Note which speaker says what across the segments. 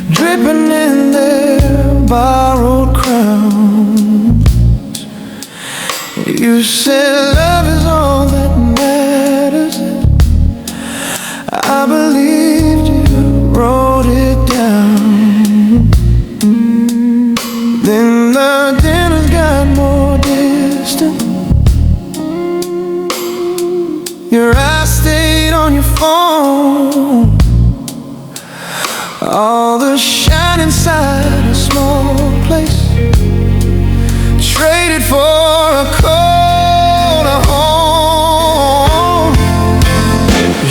Speaker 1: Dripping in their borrowed crowns. You said love is all that matters. I believed you wrote it down. Then the dinners got more distant. Your eyes stayed on your phone. All the shine inside a small place, traded for a colder home.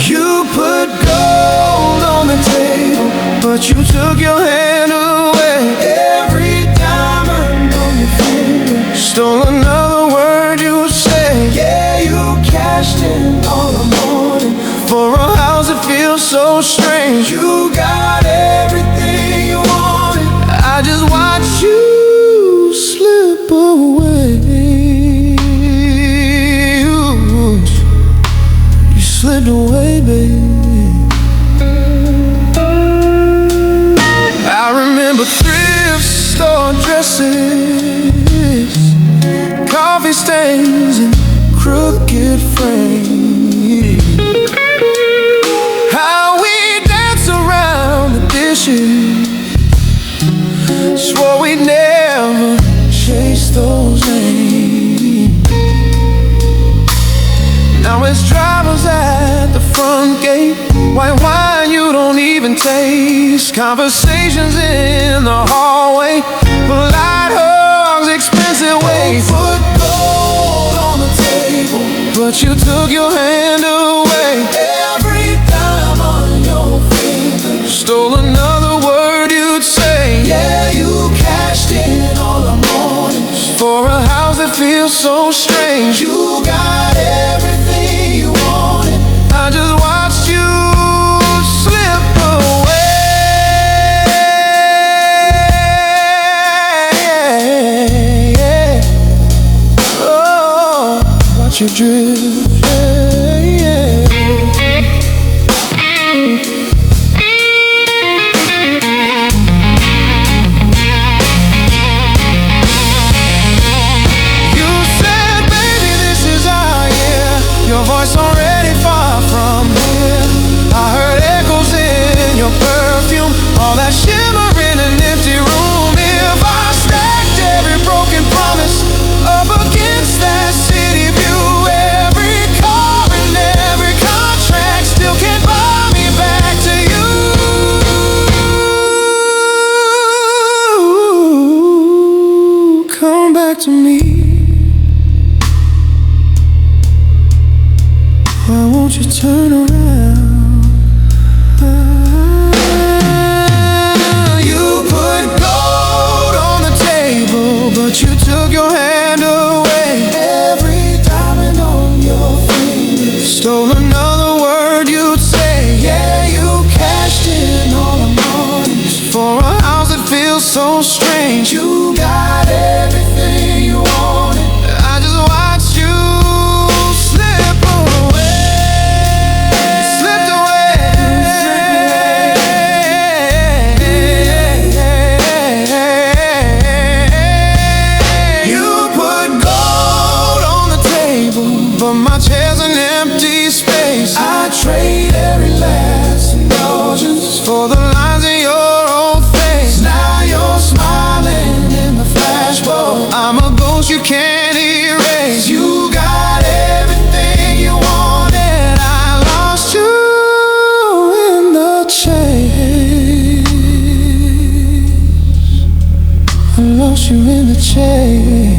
Speaker 1: You put gold on the table, but you took your hand away. Every diamond on your finger stole another word you would say. Yeah, you cashed in all the morning for a house that feels so strange. You got everything you wanted. I just watched you slip away. You slipped away, baby. I remember thrift store dresses, coffee stains and crooked frames. Swore we'd never chase those names. Now it's drivers at the front gate, white wine you don't even taste, conversations in the hallway, polite hugs, expensive ways. Put gold on the table, but you took your hand away. Every time on your finger stole another word you'd say. Yeah, you cashed in all the mornings for a house that feels so strange. You got everything you wanted. I just watched you slip away. Oh, watch you drift. Already far from here, I heard echoes in your perfume, all that shimmer in an empty room. If I stacked every broken promise up against that city view, every car and every contract still can't buy me back to you. Come back to me. Why won't you turn around? You put gold on the table, but you took your hand away. Every diamond on your finger stole another word you'd say. Yeah, you cashed in all the mornings for a house that feels so strange. You got everything you wanted. I just watched you slip away. But my chair's an empty space. I trade every last indulgence for the lines in your old face. Now you're smiling in the flashbulb. I'm a ghost you can't erase. You got everything you wanted. I lost you in the chase. I lost you in the chase.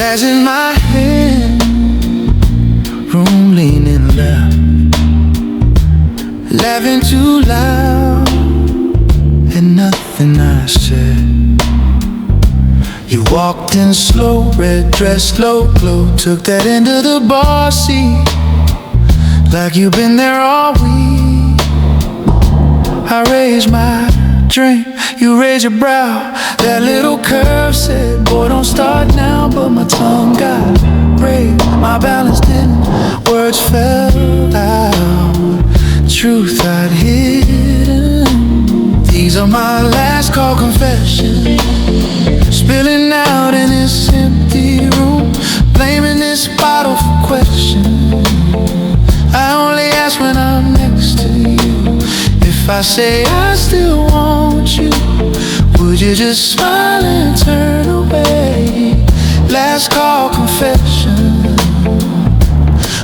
Speaker 1: glass in my hand, room leaning left, laughing too loud, and nothing I said. You walked in slow, red dress, low glow, took that into the bar seat, like you've been there all week. I raised my drink, you raised your brow. That little curve said, boy, don't start now. But my tongue got brave, my balance didn't, words fell out, truth I'd hidden. These are my last call confessions, spilling out in this empty room, blaming this bottle for questions. I only ask when I'm next to you. If I say I still want you, would you just smile and turn away? Last call confession,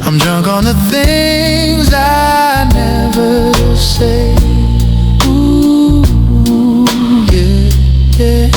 Speaker 1: I'm drunk on the things I never say. Ooh, yeah, yeah,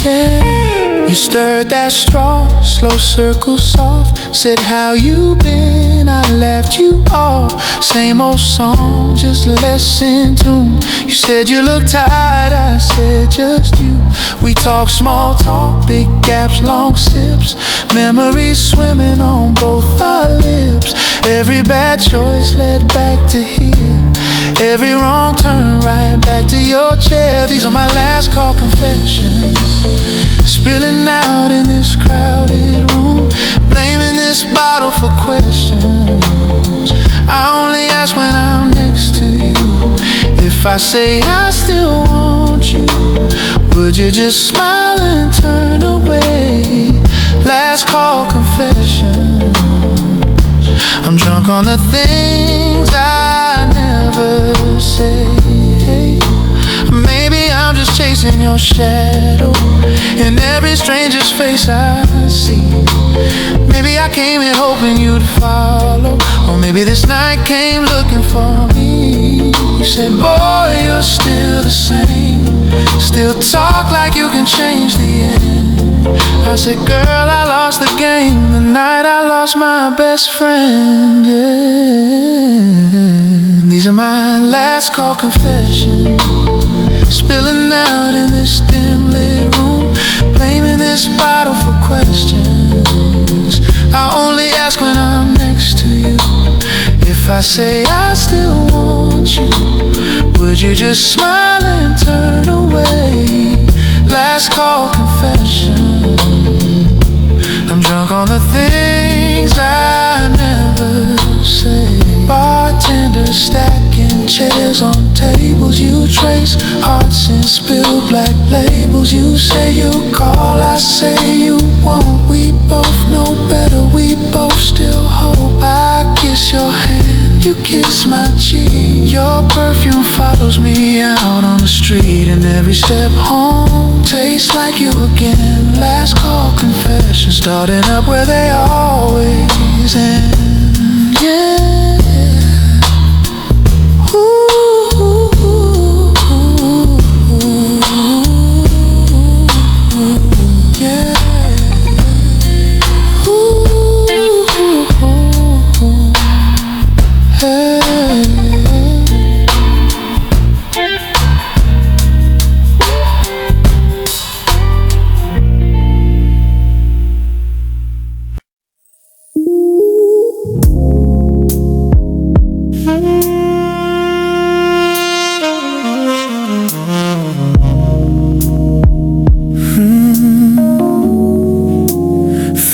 Speaker 1: yeah. You stirred that straw, slow circle soft, said how you been, I left you off. Same old song, just less in tune. You said you look tired, I said just you. We talk small talk, big gaps, long sips, memories swimming on both our lips. Every bad choice led back to here, every wrong turn right back to your chair. These are my last call confessions, spilling out in this crowded room, blaming this bottle for questions. I only ask when I'm next to you. If I say I still want you, would you just smile and turn away? Last call confession, I'm drunk on the things I never say. Maybe I'm just chasing your shadow in every stranger's face I see. Maybe I came here hoping you'd follow, or maybe this night came looking for me. You said, boy, you're still the same, still talk like you can change the end. I said, girl, I lost the game the night I lost my best friend, yeah. These are my last call confessions, spilling out in this dim lit room, blaming this bottle for questions. I only ask when I'm next to you. If I say I still want you, would you just smile and turn away? Last call confession, I'm drunk on the things I never say. Bartender stacking chairs on tables, you trace hearts and spill black labels. You say you call, I say you won't. We both know better, we both still hope. I kiss your hand, you kiss my cheek. Your perfume follows me out on the street, and every step home tastes like you again. Last call confession, starting up where they always end, yeah.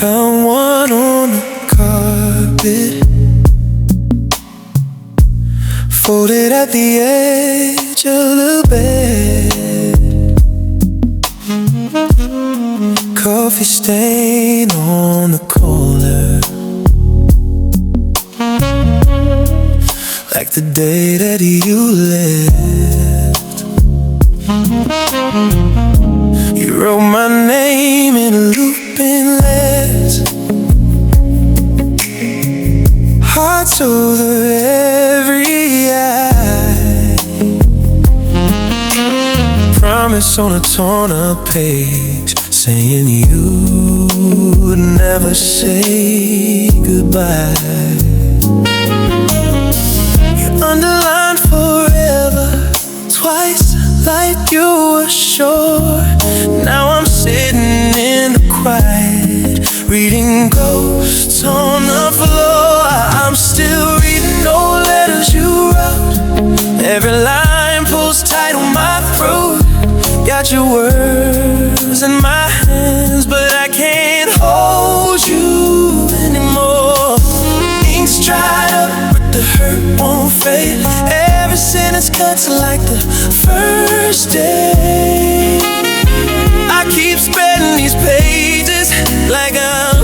Speaker 1: Found one on the carpet, folded at the edge of the bed. Coffee stain on the corner, like the day that you left. You wrote my name in a looping letter, hearts over every eye. Promise on a torn up page, saying you would never never say goodbye. You underlined forever twice, like you were sure. Now I'm sitting in the quiet, reading ghosts on the floor. I'm still reading old letters you wrote. Every line pulls tight on my throat. Got your words in my hands, but I can't hold you anymore. Ink's dried up, but the hurt won't fade. Every sentence cuts like the first day. I keep spreading these pages like I'm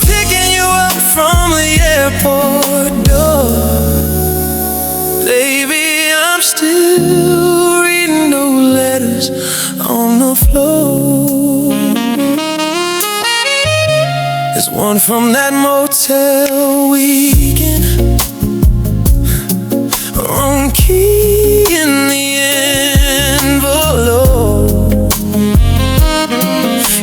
Speaker 1: picking you up from the airport door. Baby, I'm still reading those letters on the floor. There's one from that motel weekend, wrong key in the envelope.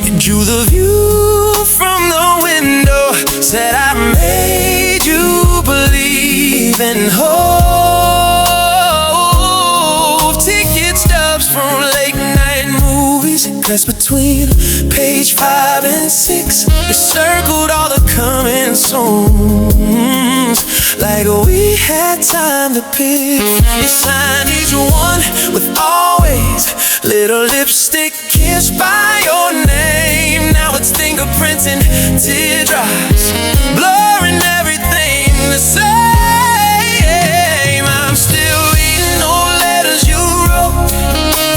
Speaker 1: You drew the view from the window, said I made you believe in hope. Ticket stubs from late night movies, pressed between page 5 and 6. You circled all the coming songs like we had time to pick. You signed each one with always little lipstick kiss by your name. Now it's fingerprints and teardrops, blurring everything the same. I'm still reading old letters you wrote.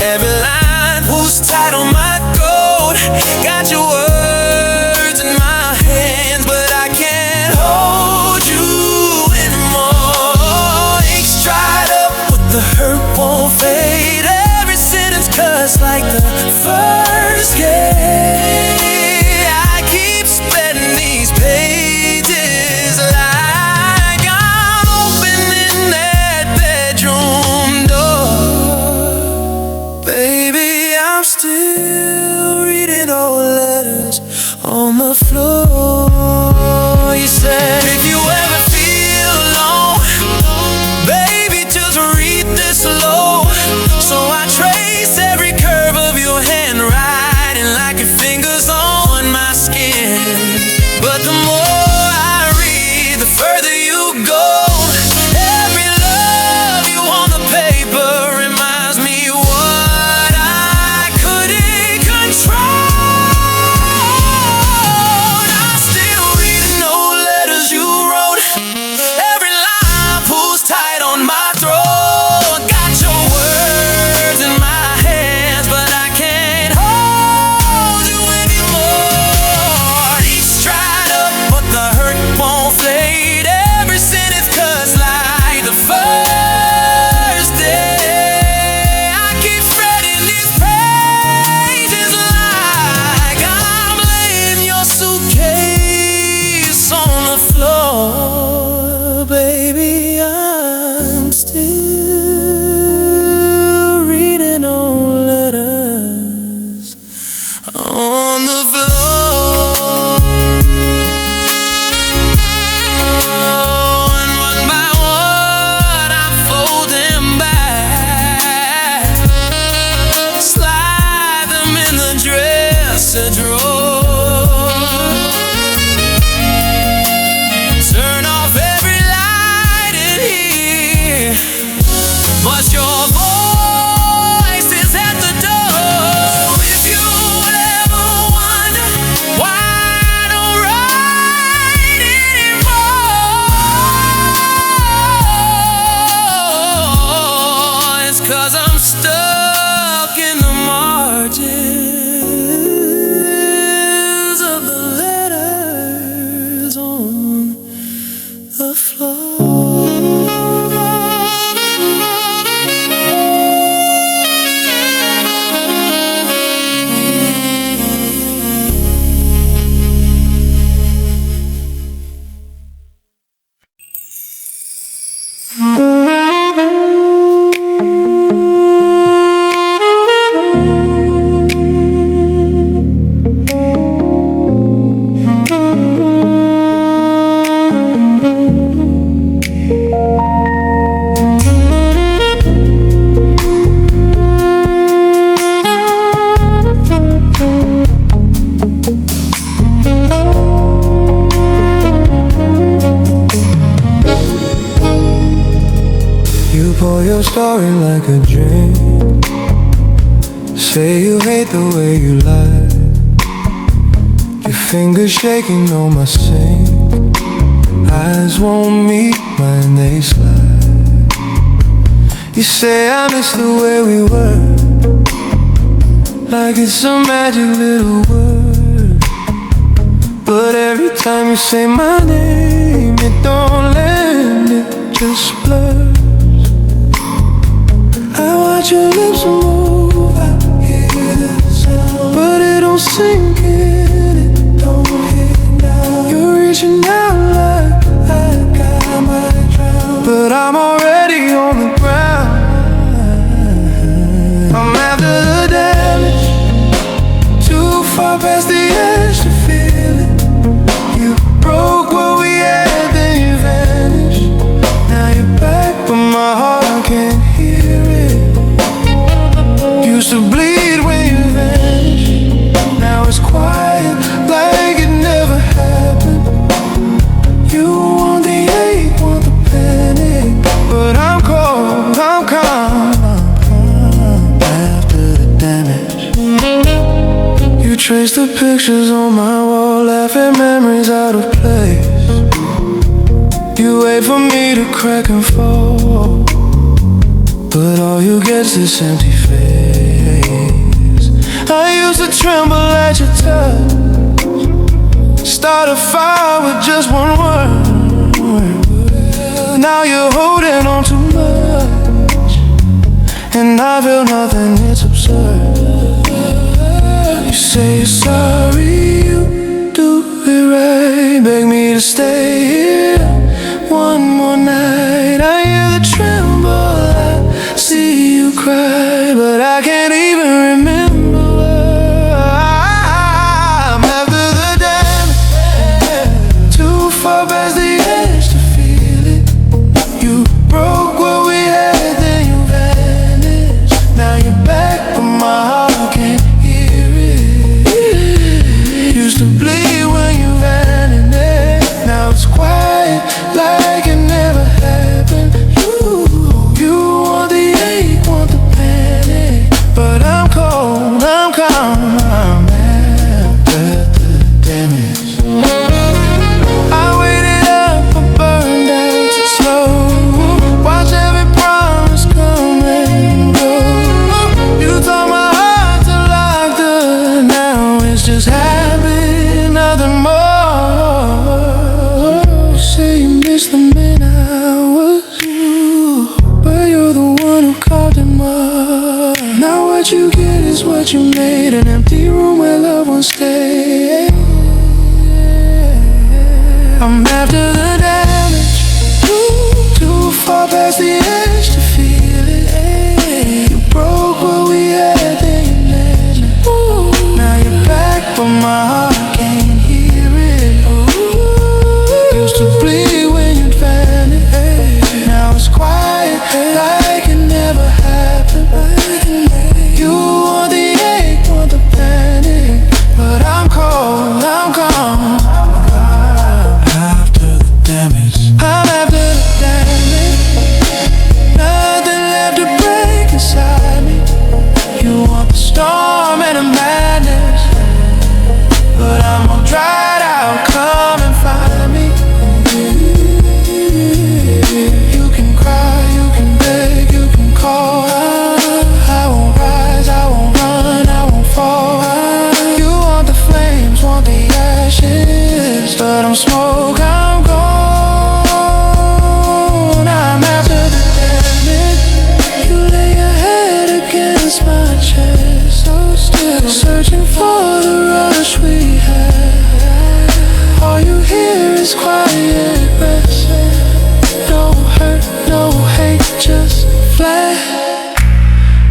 Speaker 1: Every line pulls tight on my coat. Got your words in my hands, but I can't hold you anymore. Ink's dried up, but the hurt won't fade. Every sentence cuts like the first day. I keep spreading these pages like I'm opening that bedroom door. Baby, I'm still reading old letters on the floor. You said if you ever feel alone, baby, just read this slow. So I trace every curve of your handwriting like your fingers on my skin. But the more I read, the further you go. Every love you on the paper reminds me what I couldn't control. I'm still reading old letters you wrote. Every line pulls tight on my throat. Got your words in my hands, but I can't hold you anymore. Each dried up, but the hurt won't fade. Every sentence cuts like the first day. I keep spreading these pages like I'm laying your suitcase on the floor. Baby, I'm still reading old letters on the floor. And one by one I fold them back, slide them in the dresser drawer, turn off every light in here, but your voice is at the door. If you ever wonder story like a dream. Say you hate the way you lie. Your fingers shaking on my sink. Eyes won't meet when they slide. You say I miss the way we were, like it's a magic little word. But every time you say my name, it don't land, it just blurs. I watch your lips move, I hear the sound, but it don't sink in, it don't hit down. You're reaching out like I got my drown, but I'm already on the ground. I'm after the damage, too far past the edge to feel it. You broke what we had, then you vanished. Now you're back, but my heart can't hear it. Used to bleed when you vanished. Now it's quiet, like it never happened. You want the ache, want the panic, but I'm cold, I'm calm. After the damage, you trace the pictures on my wall, laugh at memories out of place. You wait for me to crack and fall, but all you get is this empty face. I used to tremble at your touch, start a fire with just one word. Now you're holding on too much, and I feel nothing, it's absurd. You say you're sorry, you do it right, beg me to stay here one more night. I hear the tremble, I see you cry, but I can't even remember. I'm after the damage, too far past the edge to feel it. You broke what we had, then you vanished. Now you're back, but my heart can't hear it. Used to bleed when you vanished. Now it's quiet, like it never happened. You want the ache, want the panic, but I'm cold, I'm calm. I'm after the damage. I waited up, I burned out too slow. Watch every promise come and go. You taught my heart to lock the, now it's just habit, nothing more. You say you miss the man I was, but you're the one who called him up. Now what you get is what you made, an empty room where loved ones stay. I'm after the damage, too far past the edge to feel it. You broke what we had, then you vanished. Now you're back, but my heart can't hear it. Used to bleed when you'd vanish. Now it's quiet, like it never happened. You want the ache, want the panic, but I'm cold, I'm calm. After the damage, I'm after the damage. Nothing left to break inside me. You want the storm and the madness, but I'm all dried out, come and find me. You can cry, you can beg, you can call. I won't rise, I won't run, I won't fall. You want the flames, want the ashes, but I'm smoke, I'm gone. I'm after the damage. You lay your head against my chest, so still, searching for the rush we had. All you hear is quiet rest. No hurt, no hate, just flat.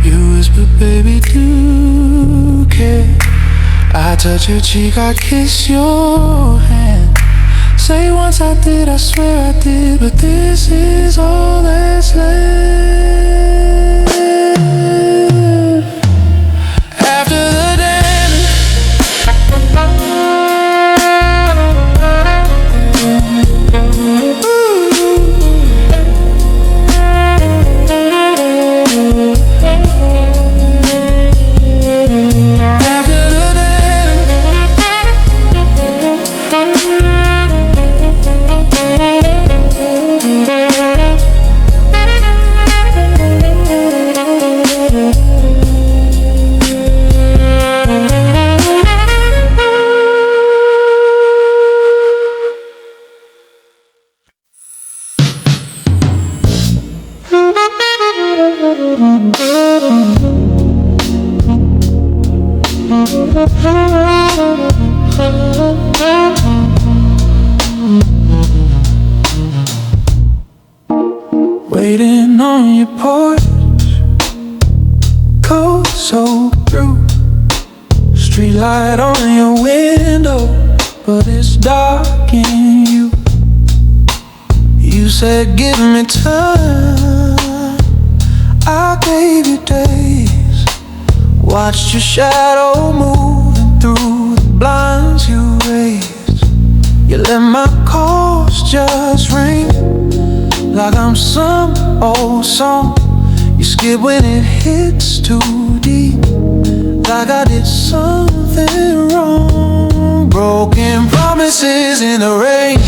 Speaker 1: You whisper, baby, do care. I touch your cheek, I kiss your hand. Say once I did, I swear I did, but this is all that's left. After the damage, ooh. light on your window, but it's dark in you. You said give me time, I gave you days. Watched your shadow moving through the blinds you raised. You let my calls just ring like I'm some old song you skip when it hits too deep, like I did something wrong. Broken promises in the rain,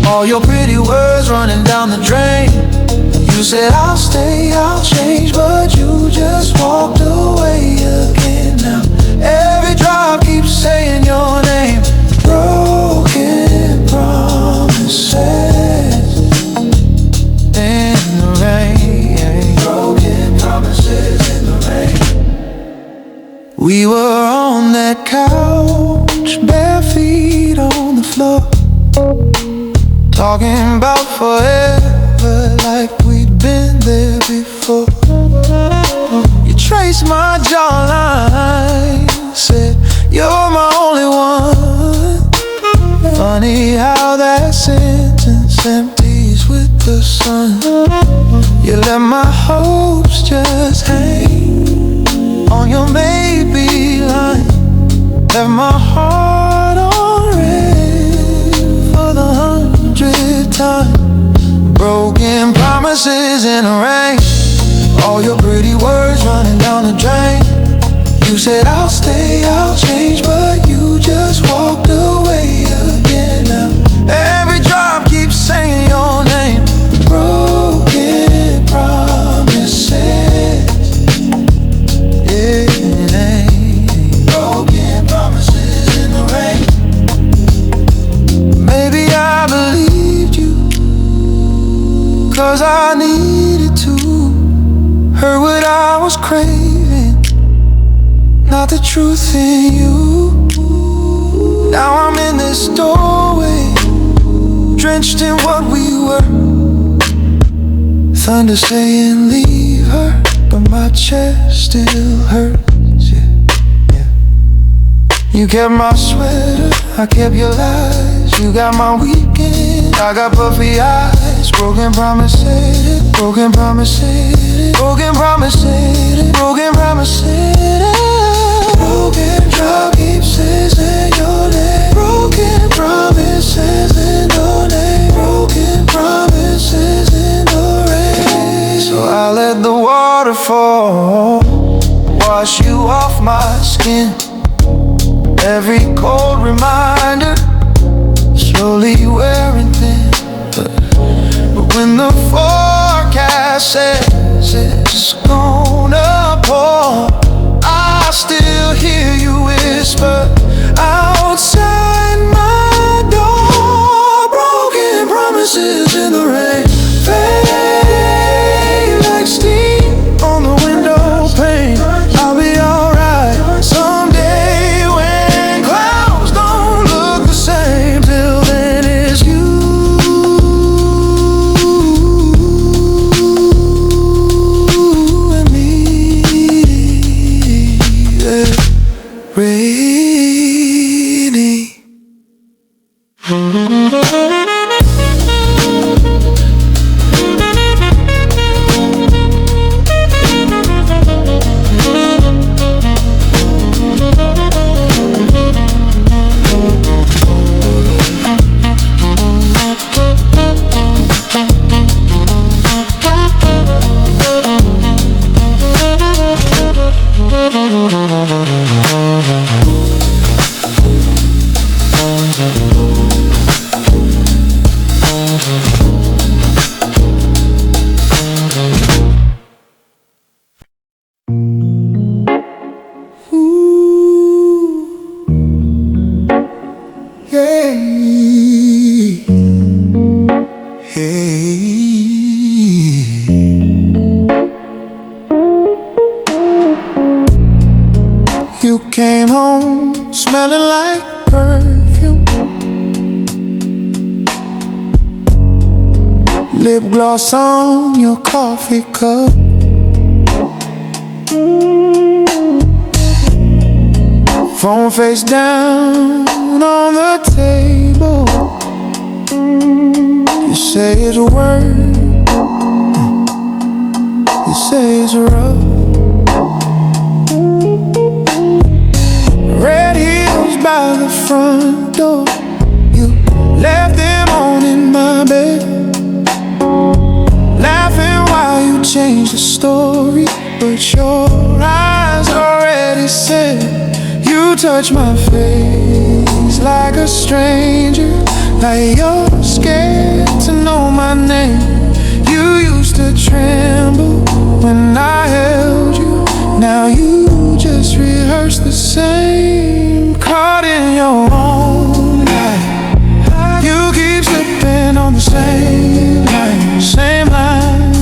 Speaker 1: all your pretty words running down the drain. You said I'll stay, I'll change, but you just walked away again. Now every drop keeps saying your name. Broken promises in the rain. Broken promises in the rain. We were on that couch, bare feet on the floor, talking about forever like we'd been there before. You traced my jawline, said you're my only one. Funny how that sentence empties with the sun. You let my hopes just hang on your maybe line. Left my heart on red for the 100th time. Broken promises in the rain, all your pretty words running down the drain. You said I'll stay, I'll change, but you just walked away again. Now every drop keeps saying your name. Broken promises, yeah. Broken promises in the rain. Maybe I believed you, 'cause I needed to. Heard what I was craving, not the truth in you. Now I'm in this doorway, drenched in what we were. Thunder saying leave her, but my chest still hurts, yeah, yeah. You kept my sweater, I kept your lies. You got my weekend, I got puffy eyes. Broken promises, broken promises, broken promises, broken promises. Broken drop keeps saying your name. Broken promises in your name. Broken promises in the rain. So I let the water fall, wash you off my skin. Every cold reminder, slowly wearing thin. But when the forecast says it's gonna pour, I still hear you whisper outside my door. Broken promises in the rain, fade like steam on the window pane. I'll be alright someday when clouds don't look the same. Till then it's you and me, yeah. Rainy. You came home smelling like perfume, lip gloss on your coffee cup. phone face down on the table. You say it's work, you say it's rough. Red heels by the front door. You left them on in my bed, laughing while you changed the story. But your eyes already said, you touch my face like a stranger, like you're scared to know my name. You used to tremble when I held you. Now you just rehearse the same, caught in your own lie. You keep slipping on the same line, same line.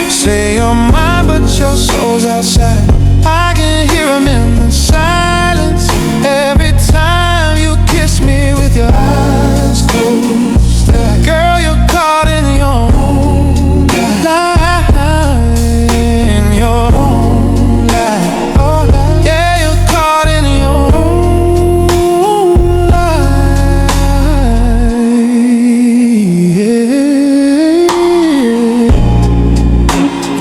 Speaker 1: Say you're mine, but your soul's outside. I can hear him in the silence every time you kiss me with your eyes closed. Girl, you're caught in your own lie, in your own lie. Oh, yeah, you're caught in your own lie. Yeah.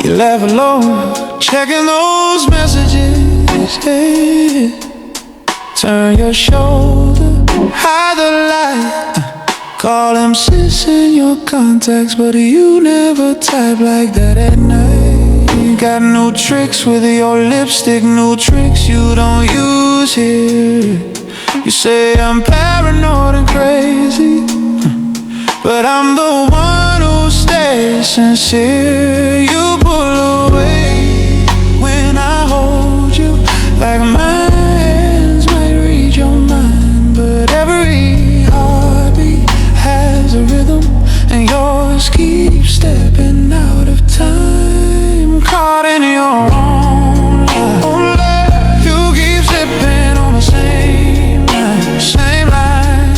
Speaker 1: You laugh alone, checking those messages. Yeah. Turn your shoulder, hide the light. Call them sis in your contacts, but you never type like that at night. You got new tricks with your lipstick, new tricks you don't use here. You say I'm paranoid and crazy, but I'm the one who stays sincere. You pull away when I hold you, like my hands might read your mind. But every heartbeat has a rhythm, and yours keeps stepping out of time. Caught in your own lie. You keep slipping on the same line, same line.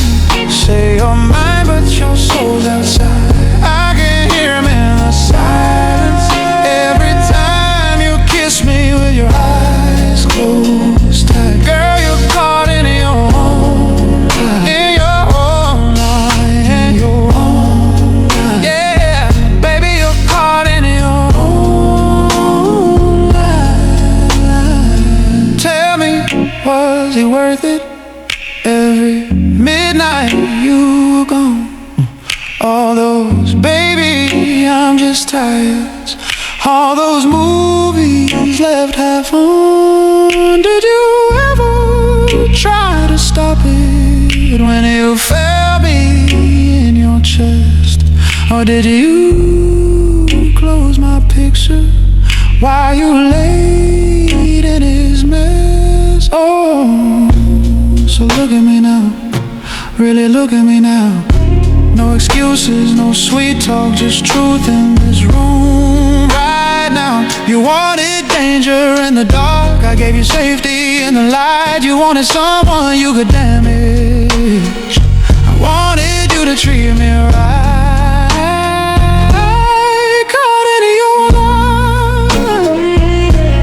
Speaker 1: Say you're mine, but your soul's outside. I can hear him in the silence every time you kiss me with your eyes closed tight. Girl, you're caught in your own lie, in your own lie, in your own lie. Yeah, baby, you're caught in your own lie. Tell me, was it worth it? Every midnight you were gone. All those baby, I'm just tired. All those movies left half on. Did you ever try to stop it when you felt me in your chest? Or did you close my picture while you laid in his mess? Oh, so look at me now, really look at me now. No excuses, no sweet talk, just truth in this room right now. You wanted danger in the dark, I gave you safety in the light. You wanted someone you could damage, I wanted you to treat me right. Caught in your line,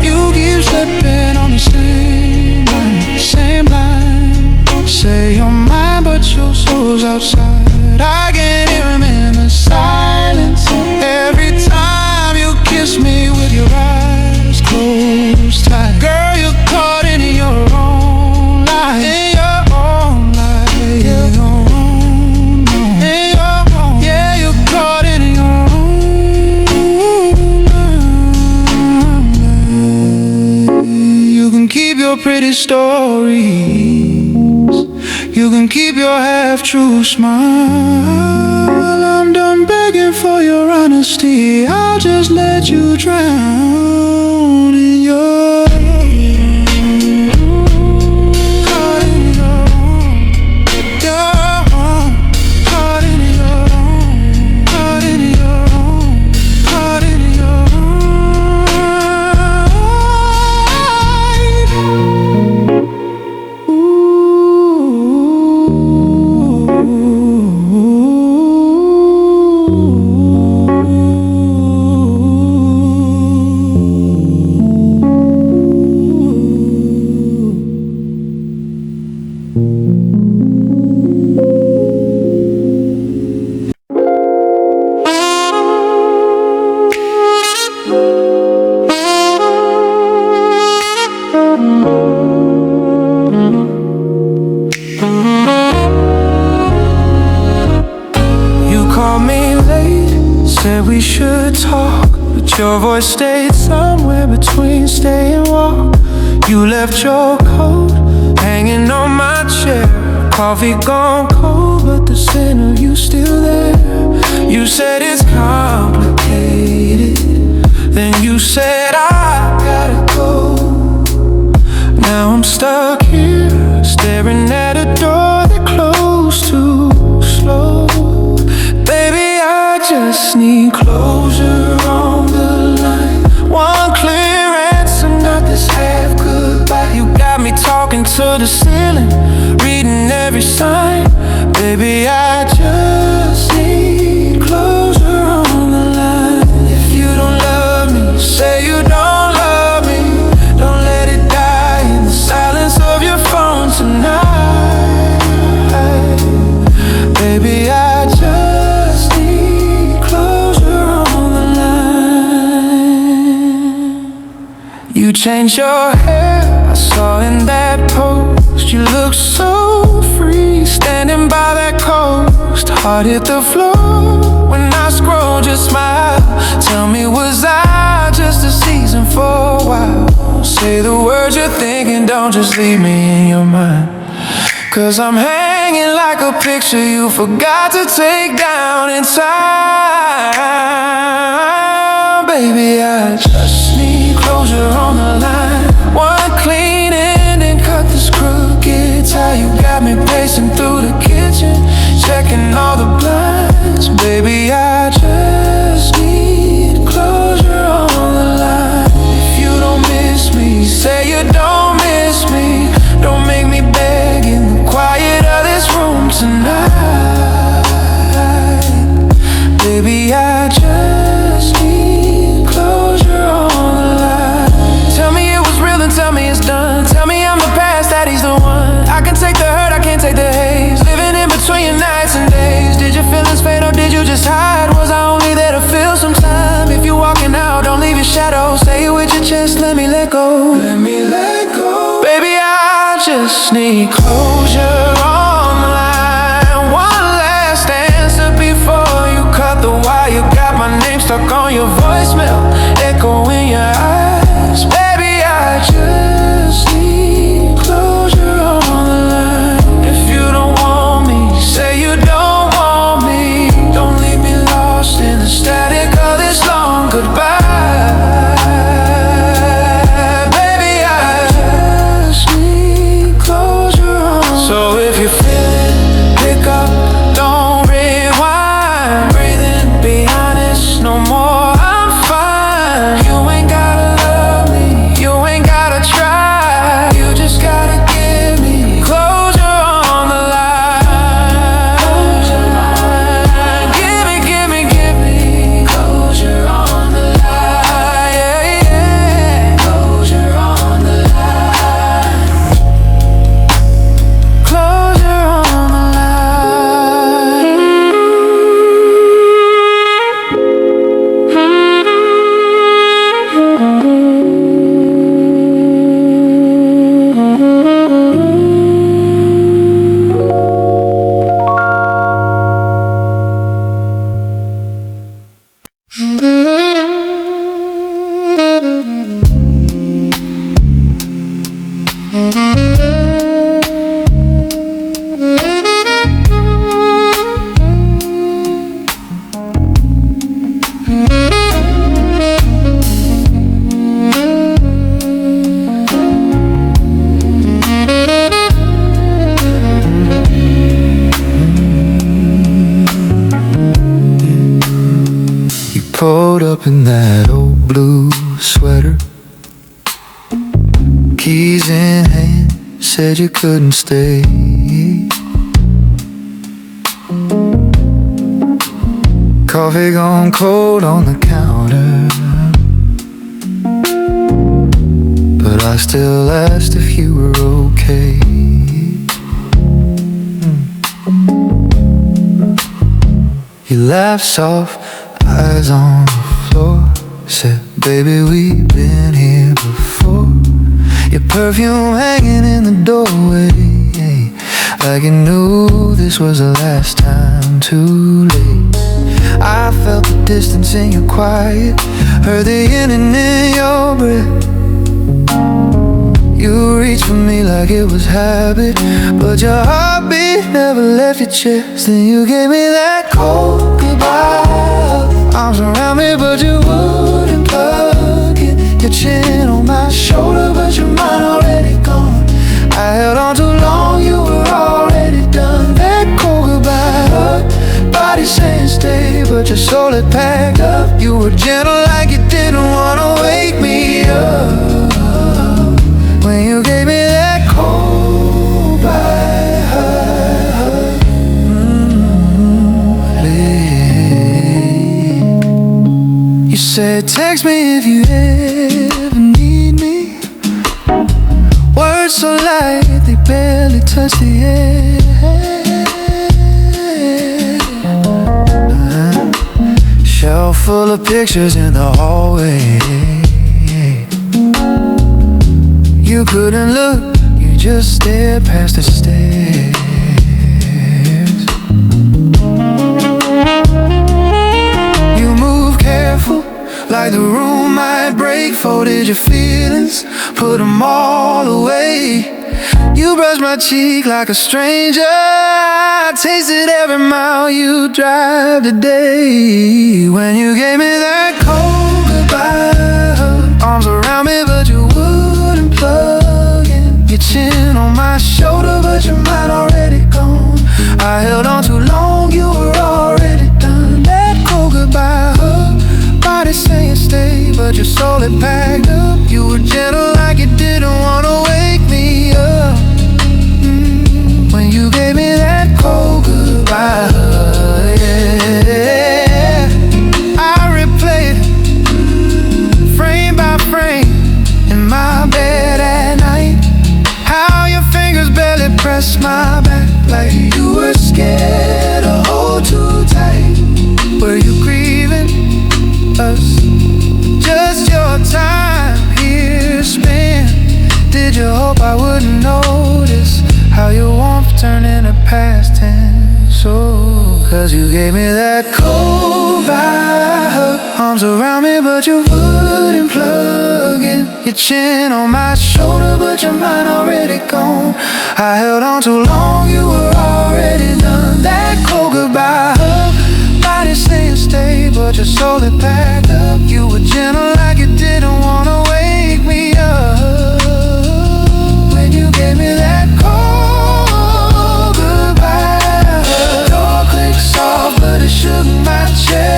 Speaker 1: you keep slipping on the same line, same line. Say you're mine, but your soul's outside. I can hear him in the silence every time you kiss me with your eyes closed tight. Girl, you're caught in your own lie, in your own lie, in your own lie, in your own. Yeah, you're caught in your own lie. You can keep your pretty stories, you can keep your half-true smile. I'm done begging for your honesty, I'll just let you drown in your caught in your own, caught in your own, caught in your own, caught in your own. Ooh. we should talk, but your voice stayed somewhere between stay and walk. You left your coat hanging on my chair. Coffee gone cold, but the scent of you still there. You said it's complicated, then you said I gotta go. Now I'm stuck here, staring at a door that closed too slow. Baby, I just need closure on the line. One clear answer, not this half goodbye. You got me talking to the ceiling, reading every sign. Baby, I just need closure on the line. If you don't love me, say you don't love me. Don't let it die in the silence of your phone tonight. Baby, I just need closure on the line. You changed your hair, I saw in that post. You look so free, standing by that coast. Heart hit the floor when I scrolled your smile. Tell me, was I just a season for a while? Say the words you're thinking, don't just leave me in your mind. 'Cause I'm hanging like a picture you forgot to take down in time. Baby, I just need closure on the line. One clean ending, cut this crooked tie. You got me pacing through the kitchen, checking all the blinds. Baby, I just need closure on the line. If you don't miss me, say you don't miss me. Don't make me beg in the quiet of this room tonight. Baby, I just need closure on the line. Tell me it was real and tell me it's done. Tell me I'm the past, that he's the one. I can take the hurt, I can't take the haze. Living in between your nights and days. Did your feelings fade or did you just hide? Was I only there to feel some time? If you're walking out, don't leave your shadow. Say it with your chest, let me let go. Let me let go. Baby, I just need closure on the line. One last answer before you cut the wire. You got my name stuck on your voicemail, echo in your eyes. Baby, I just need closure on the line. If you don't want me, say you don't want me. Don't leave me lost in the static of this long goodbye. So if you feel it, pick up, don't rewind. Breathe in, be honest, no more, I'm fine. You ain't gotta love me, you ain't gotta try. You just gotta give me closure on the line. Give me closure on the line. Yeah, yeah. Closure on the line. Closure on the line. Pulled up in that old blue sweater, keys in hand, said you couldn't stay. Coffee gone cold on the counter, but I still asked if you were okay. You laughed soft, eyes on the floor, said, baby, we've been here before. Your perfume hanging in the doorway, like you knew this was the last time. Too late, I felt the distance in your quiet, heard the yearning in your breath. You reached for me like it was habit, but your heartbeat never left your chest. Then you gave me that cold goodbye, arms around me but you wouldn't plug in. Your chin on my shoulder but your mind already gone. I held on too long, you were already done. That cold goodbye, body saying stay, but your soul had packed up. You were gentle like you didn't wanna wake me up. When you gave me that cold goodbye, you said text me if you ever need me. Words so light they barely touch the air. Shelf full of pictures in the hallway. You couldn't look, you just stared past the stairs. You move careful, like the room might break. Folded your feelings, put them all away. You brushed my cheek like a stranger. I tasted every mile you drive today. When you gave me that cold goodbye, arms around me but you wouldn't plug in. Your chin on my shoulder but your mind already gone. I held on too long, you were already done. That cold goodbye, body saying stay, but your soul had packed up. You were gentle like you didn't wanna wake me up. When you gave me that cold goodbye, yeah. I replayed frame by frame in my bed at night. How your fingers barely pressed my back, like you were scared to hold too tight. Were you grieving us? Just your time here spent. Did you hope I wouldn't notice how your warmth turned into past tense? Oh, cause you gave me that cold vibe, arms around me but you wouldn't plug in. Your chin on my shoulder but your mind already gone. I held on too long, you were already done. That cold goodbye, body saying stay, but your soul had packed up. You were gentle like you didn't wanna wake me up. When you gave me that cold goodbye, door clicked soft but it shook my chest.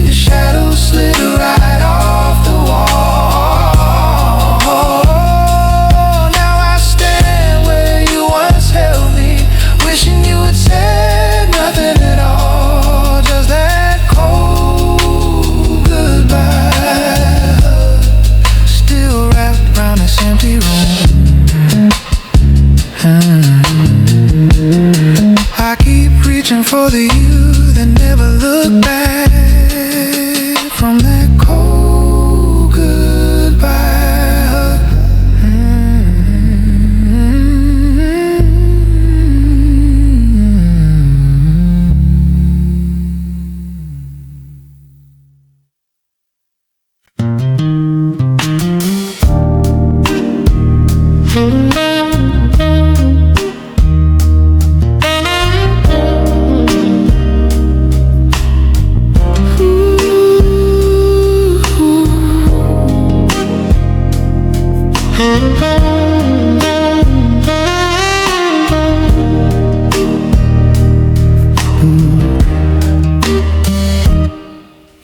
Speaker 1: The shadow slid right off the wall. Now I stand where you once held me, wishing you had said nothing at all. Just that cold goodbye, still wrapped around this empty room. I keep reaching for the you that never looked back from that cold goodbye.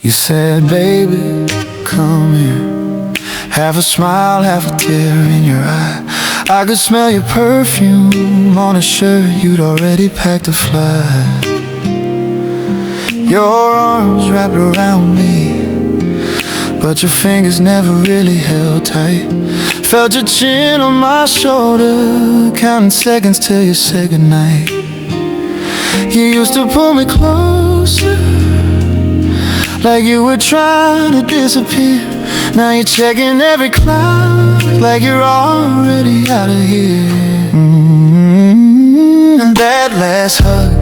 Speaker 1: You said, baby, come here. Half a smile, half a tear in your eye. I could smell your perfume on a shirt you'd already packed to fly. Your arms wrapped around me, but your fingers never really held tight. Felt your chin on my shoulder, counting seconds till you said goodnight. You used to pull me closer, like you were trying to disappear. Now you're checking every cloud, like you're already out of here. And that last hug,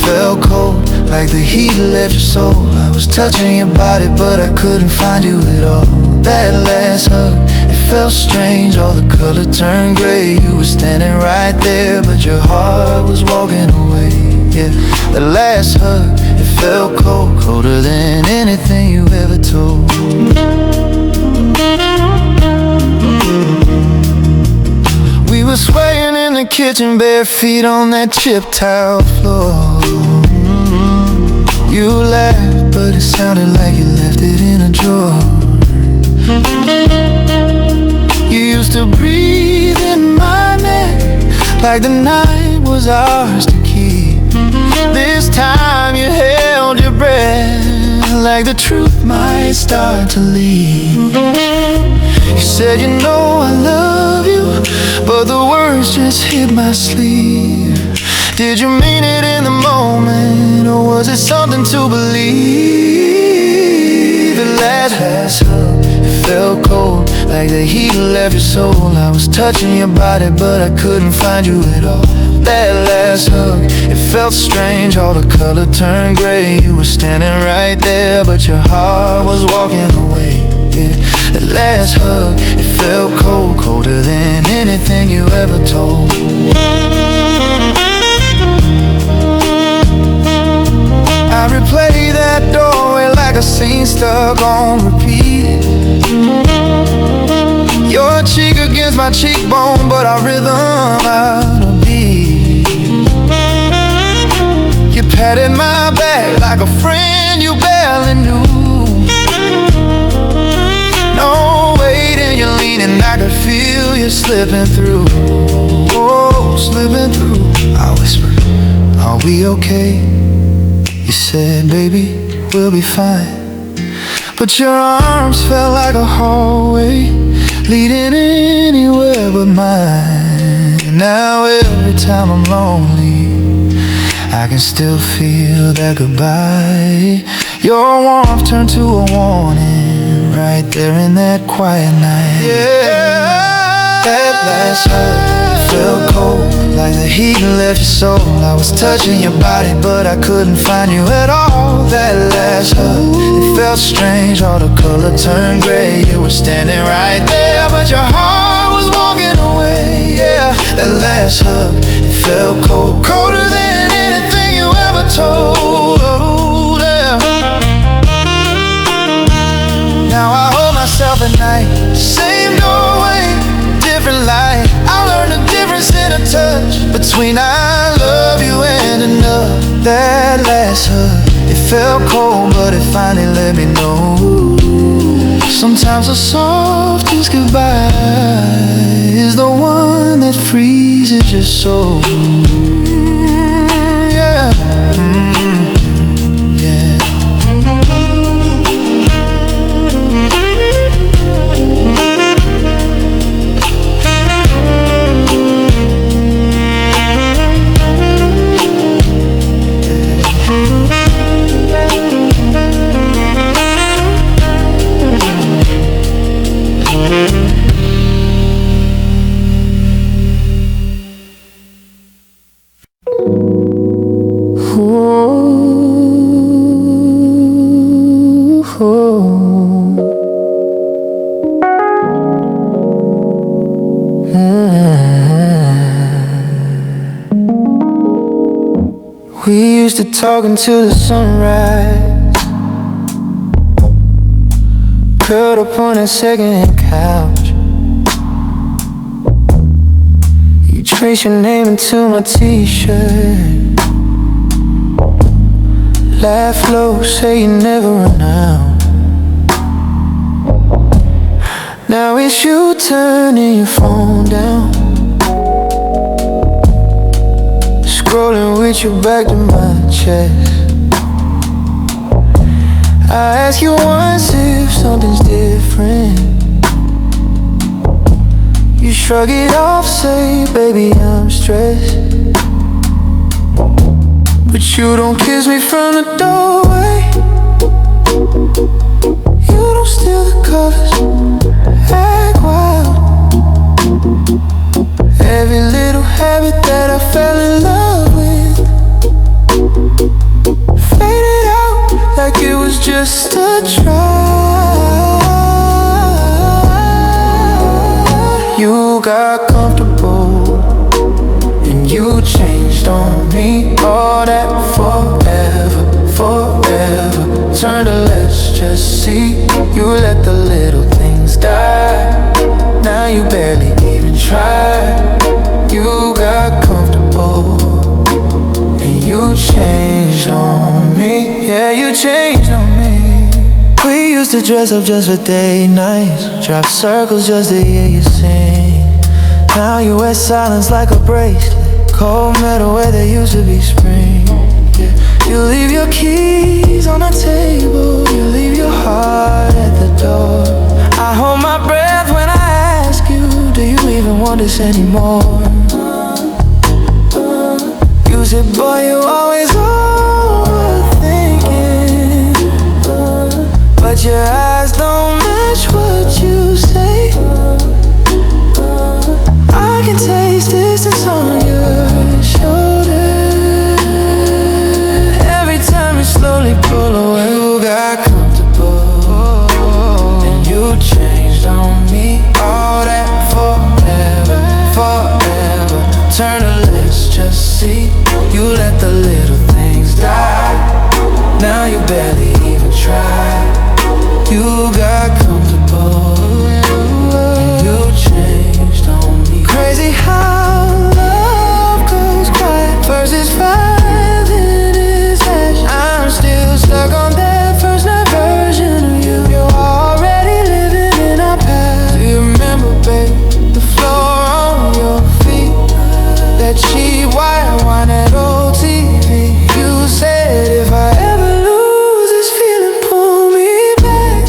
Speaker 1: felt cold, like the heat left your soul. I was touching your body, but I couldn't find you at all. That last hug, it felt strange, all the color turned gray. You were standing right there, but your heart was walking away. Yeah, the last hug, it felt cold, colder than anything you ever told. We were swaying in the kitchen, bare feet on that chipped tile floor. You laughed, but it sounded like you left it in a drawer. You used to breathe in my neck, like the night was ours to keep. This time you held your breath, like the truth might start to leak. You said, you know I love you, but the words just hit my sleeve. Did you mean it in the moment, or was it something to believe? The last hug, it felt cold, like the heat left your soul. I was touching your body, but I couldn't find you at all. That last hug, it felt strange, all the color turned gray. You were standing right there, but your heart was walking away. Yeah, that last hug, it felt cold, colder than anything you ever told. I replay that doorway like a scene stuck on repeat. Your cheek against my cheekbone, but our rhythm out of beat. You patted my back like a friend you barely knew. No weight and you're leaning, I could feel you slipping through. Oh, slipping through. I whispered, are we okay? You said, baby, we'll be fine. But your arms felt like a hallway, leading anywhere but mine. Now every time I'm lonely, I can still feel that goodbye. Your warmth turned to a warning, right there in that quiet night. Yeah, that last hug felt cold, like the heat left your soul. I was touching your body, but I couldn't find you at all. That last hug, it felt strange, all the color turned gray. You were standing right there, but your heart was walking away. Yeah, that last hug, it felt cold, colder than anything you ever told. Yeah. Now I hold myself at night, same doorway, different light. I learned the difference in a touch between I love you and enough. That last hug, it felt cold, but it finally let me know. Sometimes the softest goodbye is the one that freezes your soul. Yeah. Yeah. We used to talk until the sunrise, curled up on that second-hand couch. You trace your name into my t-shirt, laugh low, say you never run out. Now it's you turning your phone down, scrolling with your back to my chest. I ask you once if something's different. You shrug it off, say, baby, I'm stressed. But you don't kiss me from the doorway, you don't steal the covers, act wild. Every little habit that I fell in love with, just to try. You got comfortable and you changed on me. All that forever, forever turned to let's just see. You let the little things die. Now you barely even try. You got comfortable and you changed on me. Yeah, you changed on me. We used to dress up just for date nights, drop circles just to hear you sing. Now you wear silence like a bracelet, cold metal where there used to be spring. Yeah. You leave your keys on the table, you leave your heart at the door. I hold my breath when I ask you, do you even want this anymore? You said, boy, you always overthinking, but your eyes don't match what you say. I can taste distance on your shoulder. Every time you slowly pull away, you got comfortable and you changed on me. All that forever, forever turn to let's just see. You let the little things die. Now you barely even try. You got comfortable and you changed on me. Crazy how love goes quiet. First it's fire, then it's ash. I'm still stuck on that first night version of you. You're already living in our past. Do you remember, babe, the floor on your feet, that cheap white wine, that old TV? You said if I ever lose this feeling, pull me back.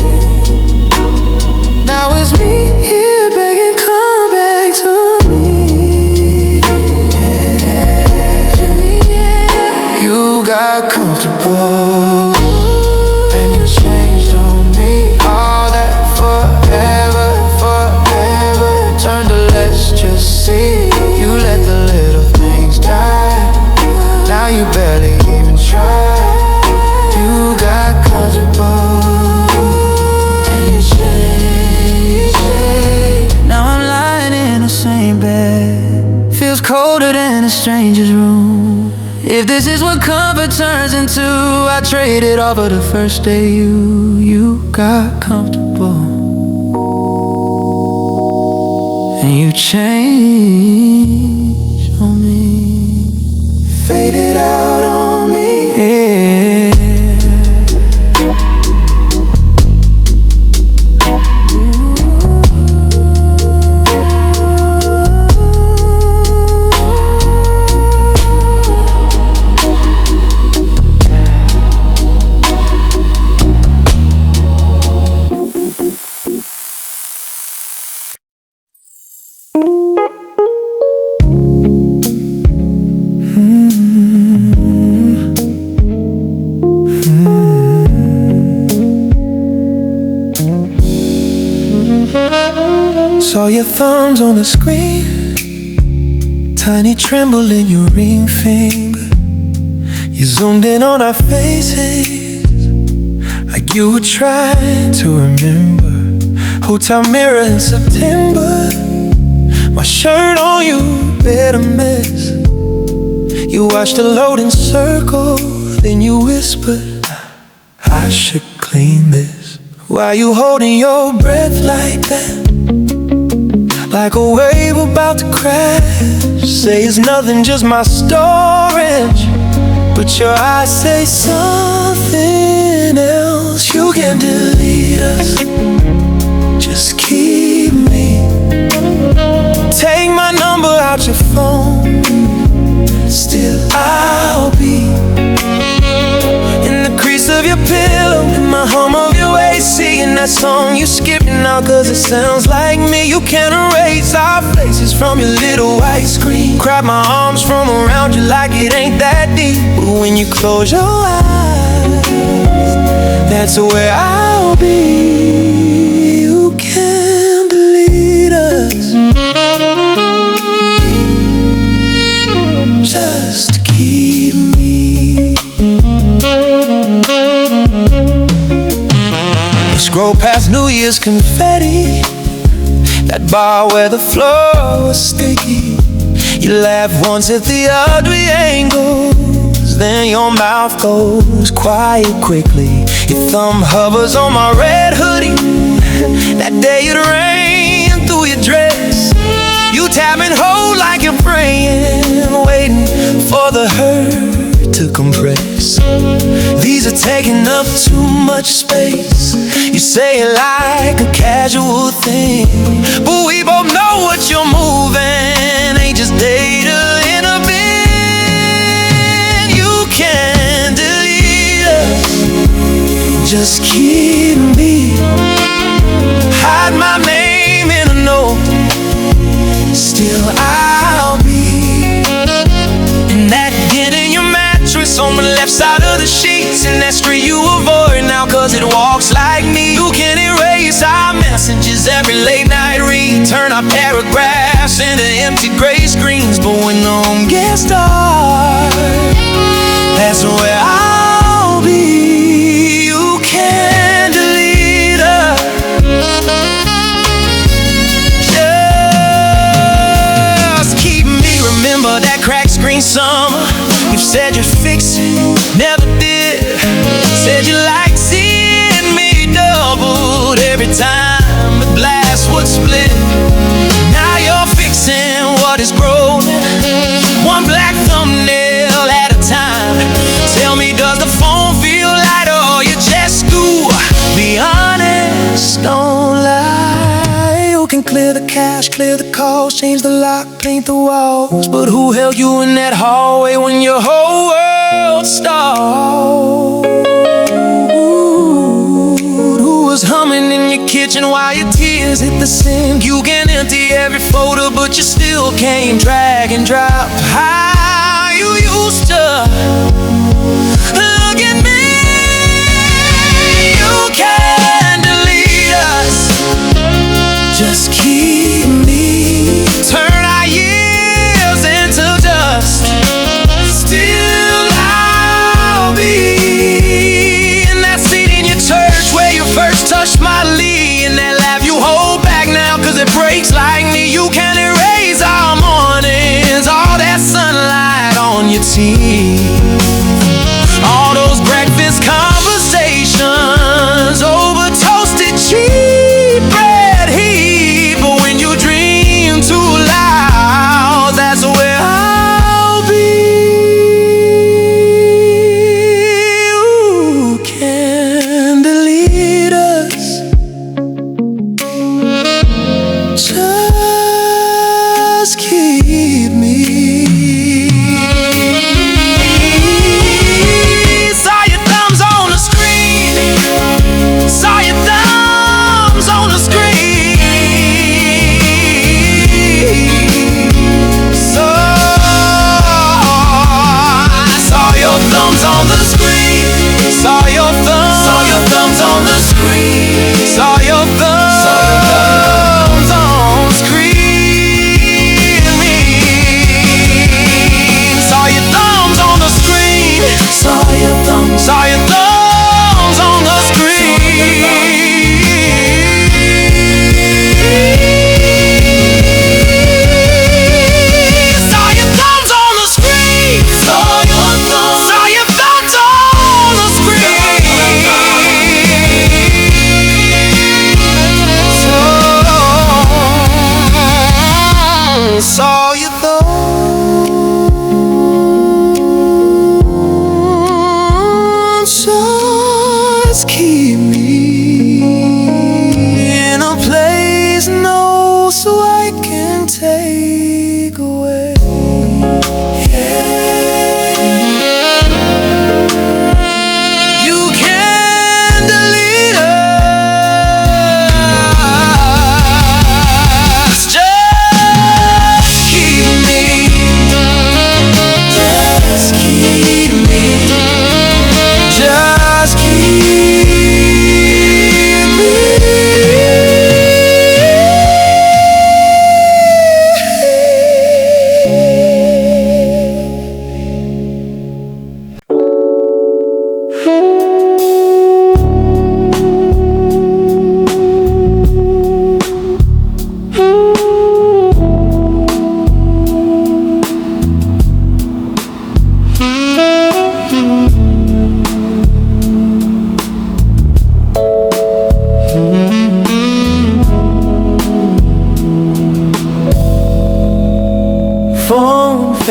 Speaker 1: Now it's me here begging, come back to me. You got comfortable and you changed on me. All that forever, forever turned to let's just see. You let the little things die. Now you barely even try. You got comfortable and you changed. Now I'm lying in the same bed, feels colder than a stranger's room. If this is what comfort turns into, I trade it all for the first day you got comfortable and you changed on me. Faded out on me, yeah. Saw your thumbs on the screen, tiny tremble in your ring finger. You zoomed in on our faces, like you were trying to remember. Hotel mirror in September, my shirt on you, better mess. You watched the loading circle, then you whispered, I should clean this. Why you holding your breath like that? Like a wave about to crash. Say it's nothing, just my storage, but your eyes say something else. You can delete us, just keep me. Take my number out your phone, still I'll be in the crease of your pillow, in my hum of your AC, and that song you skipping out cause it sounds like me. You can't erase our faces from your little white screen. Grab my arms from around you like it ain't that deep, but when you close your eyes, that's where I'll be. You can't delete us, just keep me. drove past New Year's confetti, that bar where the floor was sticky. You laugh once at the ugly angles, then your mouth goes quiet quickly. Your thumb hovers on my red hoodie, that day it rained through your dress. You tap and hold like you're praying, waiting for the hurt to compress. These are taking up too much space. You say it like a casual thing, but we both know what you're moving ain't just data in a bin. You can delete us, just keep me. Hide my name in a note, still I'll be in that dent in your mattress on the left side of the sheets, in that street you avoid now cause it walks like me. You can erase our messages every late night read, turn our paragraphs into empty gray screens, but when the home gets dark, that's where I'll be. You can delete us, just keep me. Remember that cracked screen summer, you said you'd fix it, never did. Said you liked seeing me doubled every time the glass would split. Now you're fixing what is growing, one black thumbnail at a time. Tell me, does the phone feel lighter or your chest do? Be honest, don't lie. You can clear the cache, clear the calls, change the lock, paint the walls, but who held you in that hallway when your whole world stalled? Who was humming in your kitchen while your tears hit the sink? You can empty every folder, but you still can't drag and drop how you used to look at me. You can delete us, just keep me. Turn our years into dust, still I'll be in that seat in your church where you first touched my lead, in that laugh you hold back now cause it breaks like me. You can't erase our mornings, all that sunlight on your teeth, all those breakfast conversations over toasted cheap bread heat. But when you dream too loud, that's where I'll be. You can delete us, just keep me.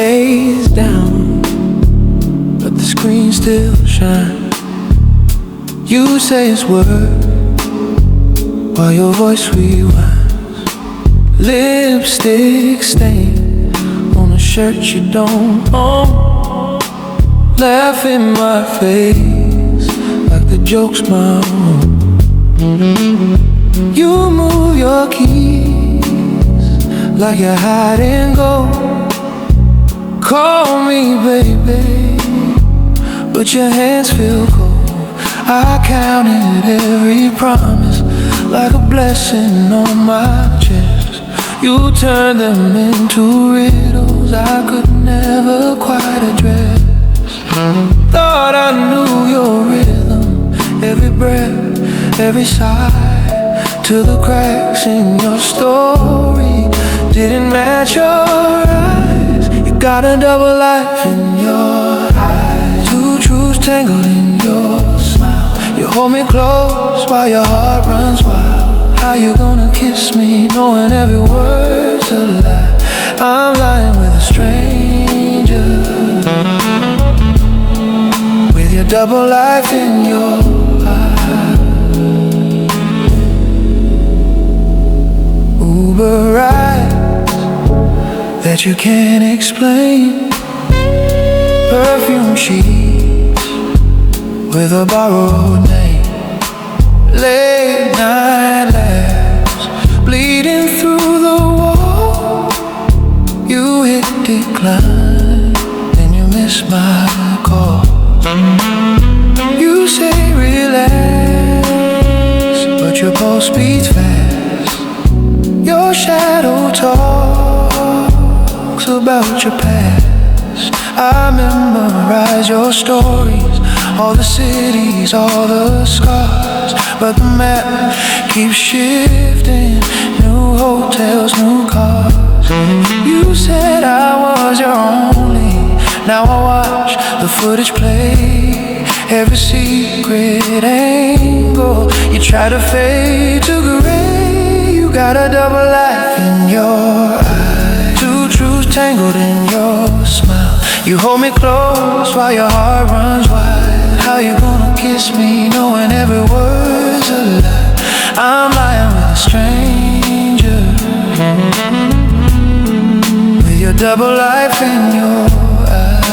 Speaker 1: fades down, but the screen still shines. You say it's words while your voice rewinds. Lipstick stain on a shirt you don't own. Laugh in my face like the joke's my own. You move your keys like you're hide and go. Call me baby, but your hands feel cold. I counted every promise like a blessing on my chest. You turned them into riddles I could never quite address. Thought I knew your rhythm, every breath, every sigh, till the cracks in your story didn't match your eyes. You got a double life in your eyes, two truths tangled in your smile. You hold me close while your heart runs wild. How you gonna kiss me knowing every word's a lie? I'm lying with a stranger, with your double life in your eyes. Uber rides that you can't explain, perfume sheets with a borrowed name, late night laughs bleeding through the wall. You hit decline and you miss my call. You say relax, but your pulse beats fast. Your shadow talks about your past. I memorize your stories, all the cities, all the scars, but the map keeps shifting. New hotels, new cars. You said I was your only. Now I watch the footage play, every secret angle you try to fade to gray. You got a double life in your eyes, two truths tangled in your smile. You hold me close while your heart runs wild. How you gonna kiss me knowing every word's a lie? I'm lying with a stranger, with your double life in your eyes.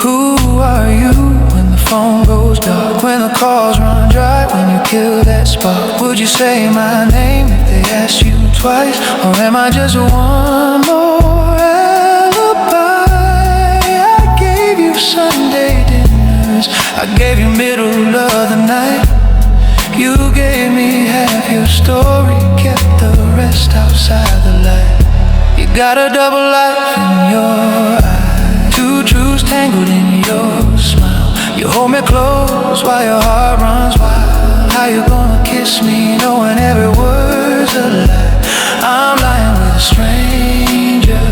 Speaker 1: Who are you when the phone goes dark, when the calls run dry, when you kill that spark? Would you say my name if they asked you twice? Or am I just one more alibi? I gave you Sunday dinners, I gave you middle of the night. You gave me half your story, kept the rest outside the light. You got a double life in your eyes, two truths tangled in your smile. You hold me close while your heart runs wild. How you gonna kiss me knowing every word's a lie? I'm lying with a stranger,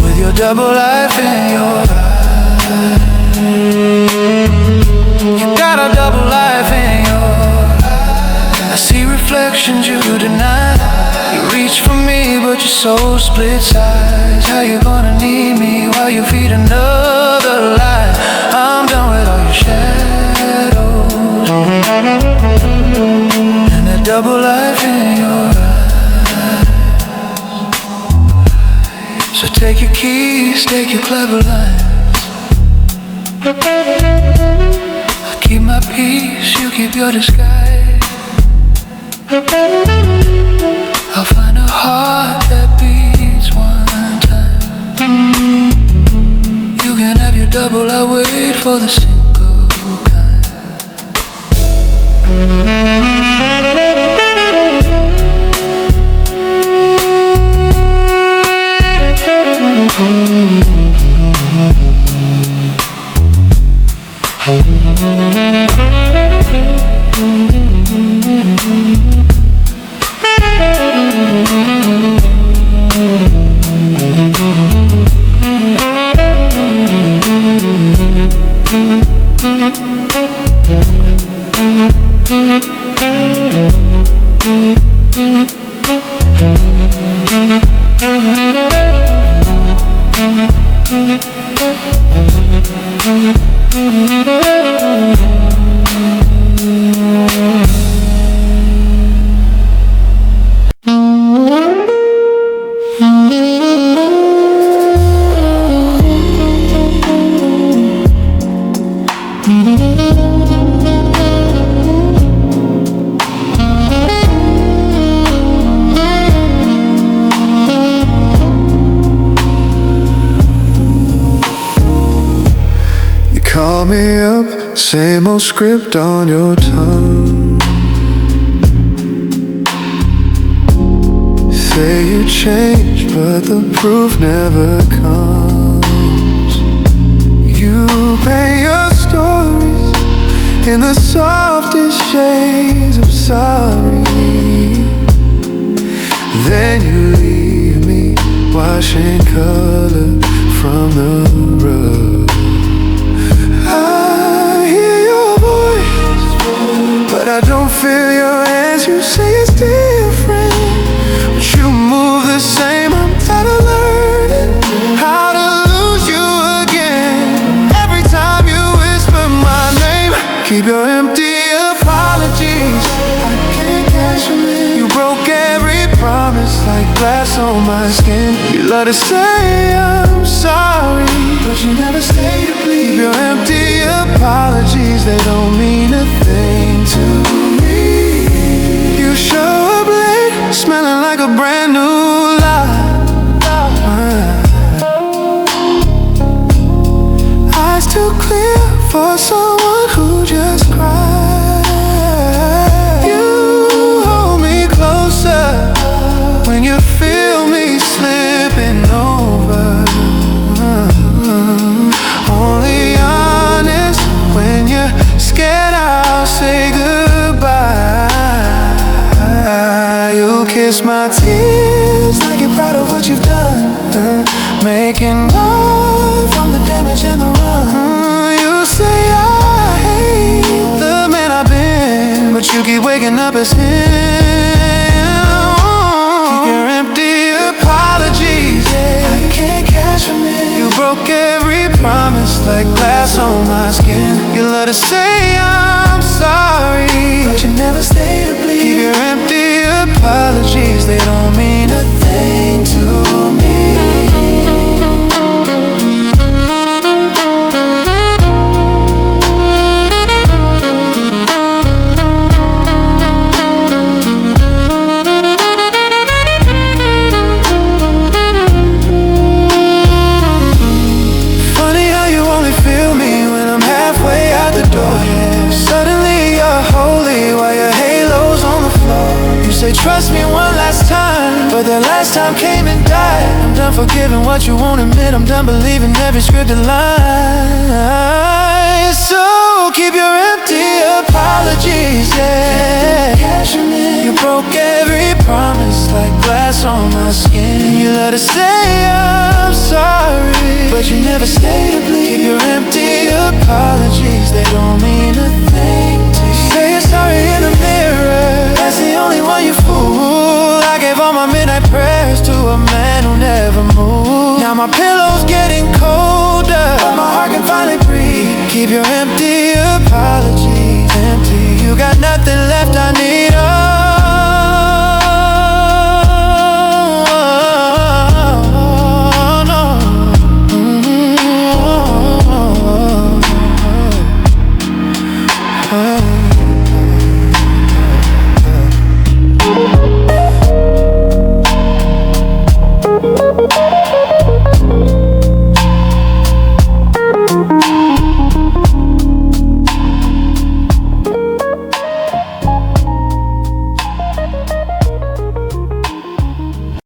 Speaker 1: with your double life in your eyes. You got a double life in your eyes. I see reflections you deny. You reach for me but your soul split sides. How you gonna need me while you feed another lie? I'm done with all your shadows and that double life in your eyes. So take your keys, take your clever lines. I keep my peace, you keep your disguise. I'll find a heart that beats one time. You can have your double, I wait for the single kind. Same old script on your tongue. Say you changed, but the proof never comes. You paint your stories in the softest shades of sorry. Then you leave me washing color from the rug. I hear your voice, but I don't feel your hands. You say it's different, but you move the same. I'm tired of learning how to lose you again. Every time you whisper my name, keep your empty apologies. I can't cash them in. You broke every promise like glass on my skin. You love to say I'm sorry, but you never stay to please. Keep your empty apologies, they don't mean a thing to me. You show up late, smelling like a brand new lie. Eyes too clear for someone who just cried. You hold me closer when you feel me slipping over. Only honest when you're scared I'll say goodbye. You kiss my tears like you're proud of what you've done, making love from the damage and the run. You say I hate the man I've been, but you keep waking up as him. Keep your empty apologies, I can't catch them in. You broke every promise like glass on my skin. You love to say I'm sorry, but you never stay to bleed. Keep your empty apologies, they don't mean a thing to me. Say trust me one last time, but the last time came and died. I'm done forgiving what you won't admit. I'm done believing every scripted line. So keep your empty apologies, yeah. You broke every promise like glass on my skin. You love to say I'm sorry, but you never stay to bleed. Keep your empty apologies, they don't mean a thing to you. Say you're sorry in the mirror, that's the only one you fool. I gave all my midnight prayers to a man who never moved. Now my pillow's getting colder, but my heart can finally breathe. Keep your empty apology empty. You got nothing left I need.